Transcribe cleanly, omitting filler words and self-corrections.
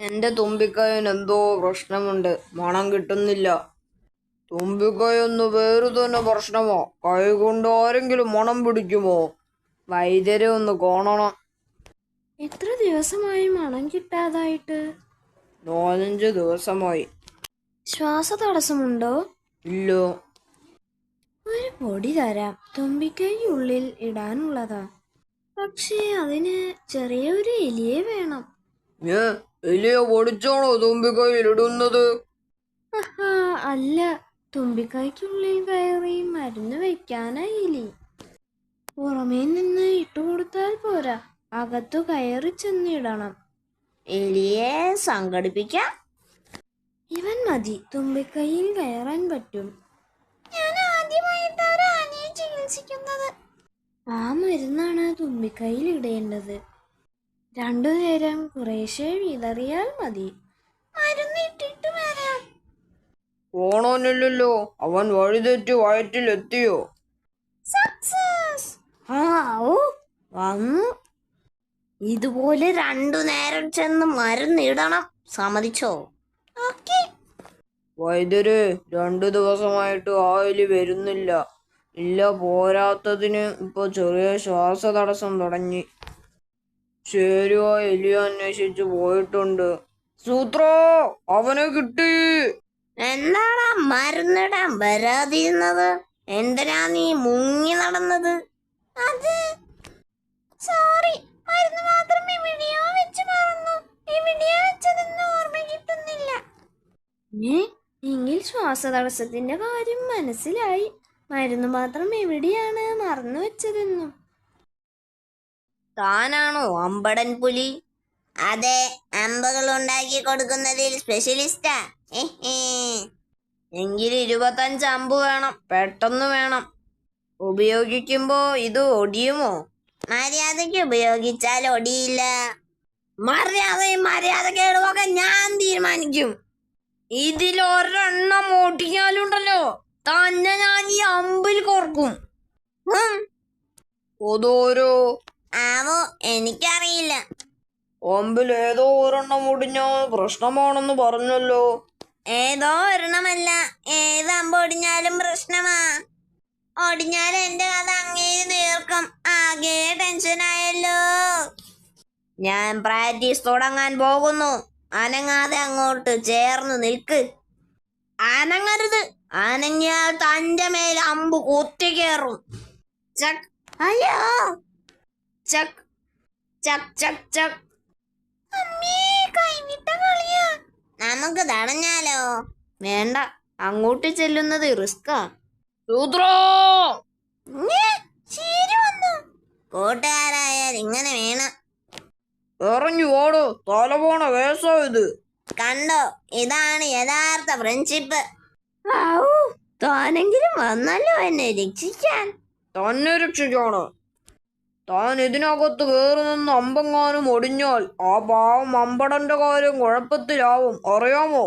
എന്റെ തുമ്പിക്കൈന് എന്തോ പ്രശ്നമുണ്ട്. മണം കിട്ടുന്നില്ല. തുമ്പിക്കൈയൊന്ന് വേറു തന്നെ പ്രശ്നമോ? കൈ കൊണ്ട് ആരെങ്കിലും മണം പിടിക്കുമോ? വൈദ്യരെ ഒന്ന് കാണണം. എത്ര ദിവസമായി മണം കിട്ടാതായിട്ട്? 4-5 ദിവസമായി. ശ്വാസതടസ്സമുണ്ടോ? ഇല്ല. ഒരു പൊടി തരാം, തുമ്പിക്കൈക്കുള്ളിൽ ഇടാനുള്ളതാ. പക്ഷേ അതിന് ചെറിയൊരു എലിയെ വേണം. എലിയെ പൊടിച്ചാണോ തുമ്പിക്കൈയിൽ ഇടുന്നത്? അല്ല, തുമ്പിക്കൈക്കുള്ളിൽ കയറി മരുന്ന് വെക്കാനാ എലി. പുറമേ നിന്ന് ഇട്ടുകൊടുത്താൽ പോരാ, അകത്തു കയറി ചെന്നിടണം. എലിയെ സംഘടിപ്പിക്കാം. ഇവൻ മതി തുമ്പിക്കൈയിൽ കയറാൻ പറ്റും. ഞാൻ ആദ്യമായിട്ടാണ് ആനയെ ചികിത്സിക്കുന്നത്. ആ മരുന്നാണ് തുമ്പിക്കൈയിൽ ഇടേണ്ടത്. 2 നേരം കുറേശ്ശെ വിതറിയാൽ മതി. മരുന്നിട്ടിട്ട് വരാം. കാണാനില്ലല്ലോ. അവൻ വഴിതെറ്റി വയറ്റിലെത്തിയോ? സക്സസ്. വന്നു. ഇതുപോലെ 2 നേരം ചെന്ന് മരുന്നിടണം. സമ്മതിച്ചോ? ഓക്കെ. വൈദ്യരെ, 2 ദിവസമായിട്ട് ആ എലി വരുന്നില്ല. ഇല്ല, പോരാത്തതിന് ഇപ്പൊ ചെറിയ ശ്വാസതടസ്സം തുടങ്ങി. ശരിയോ, എലി അന്വേഷിച്ചു പോയിട്ടുണ്ട്. സൂത്രോ, അവനെ കിട്ടി. എന്താടാ മരുന്നിടാൻ വരാതിരുന്നത്? എന്തിനാ നീ മുങ്ങി നടന്നത്? അത് സോറി, മരുന്ന് മാത്രം എവിടെയോ വെച്ച് മറന്നു. എവിടെയാ വെച്ചതെന്ന് ഓർമ്മ കിട്ടുന്നില്ല. എങ്കിൽ ശ്വാസതടസ്സത്തിന്റെ കാര്യം മനസ്സിലായി. മരുന്ന് മാത്രം എവിടെയാണ് മറന്നു വെച്ചതെന്നും. താനാണോ അമ്പടൻ പുലി? അതെ, അമ്പകൾ ഉണ്ടാക്കി കൊടുക്കുന്നതിൽ സ്പെഷ്യലിസ്റ്റാ. എങ്കിൽ 25 അമ്പ് വേണം, പെട്ടെന്ന് വേണം. ഉപയോഗിക്കുമ്പോ ഇത് ഒടിയുമോ? മര്യാദയ്ക്ക് ഉപയോഗിച്ചാൽ ഒടിയില്ല. മര്യാദക്കേടുമൊക്കെ ഞാൻ തീരുമാനിക്കും. ഇതിലൊരെണ്ണം ഓടിക്കാലുണ്ടല്ലോ, തന്നെ ഞാൻ ഈ അമ്പിൽ കോർക്കും. ഓതോരോ ആവോ, എനിക്കറിയില്ല. അമ്പിൽ ഏതോ ഒരെണ്ണം ഒടിഞ്ഞ പ്രശ്നമാണെന്ന് പറഞ്ഞല്ലോ. ഏതോ ഒരെണ്ണമല്ല, ഏത് അമ്പ് ഒടിഞ്ഞാലും പ്രശ്നമാ. ഒടിഞ്ഞാൽ എന്റെ കഥ അങ്ങേര് തീർക്കും. ആകെ ടെൻഷനായല്ലോ. ഞാൻ പ്രാക്ടീസ് തുടങ്ങാൻ പോകുന്നു. അനങ്ങാതെ അങ്ങോട്ട് ചേർന്ന് നിൽക്ക്. അനങ്ങരുത്. അനങ്ങിയാൽ തന്റെ മേൽ അമ്പ് കുത്തിക്കേറും. ചക്. അയ്യോ. ചക് ചക് ചക് ചക്. അമ്മേ, കൈവിട്ട കളിയാ. നമുക്ക് തടഞ്ഞാലോ? വേണ്ട, അങ്ങോട്ട് ചെല്ലുന്നത് റിസ്കാ. സൂത്രോ, ശരി വന്നു. കൂട്ടുകാരായാൽ ഇങ്ങനെ വേണം. എറിഞ്ഞു ഓടോ, തലപോണ കേസോ ഇത്. കണ്ടോ, ഇതാണ് യഥാർത്ഥ ഫ്രണ്ട്ഷിപ്പ്. താനെങ്കിലും വന്നല്ലോ എന്നെ രക്ഷിക്കാൻ. തന്നെ രക്ഷിക്കാണ്. താൻ ഇതിനകത്ത് കയറി നിന്ന് അമ്പെങ്ങാനും ഒടിഞ്ഞാൽ ആ പാവം അമ്പടന്റെ കാര്യം കുഴപ്പത്തിലാവും, അറിയാമോ?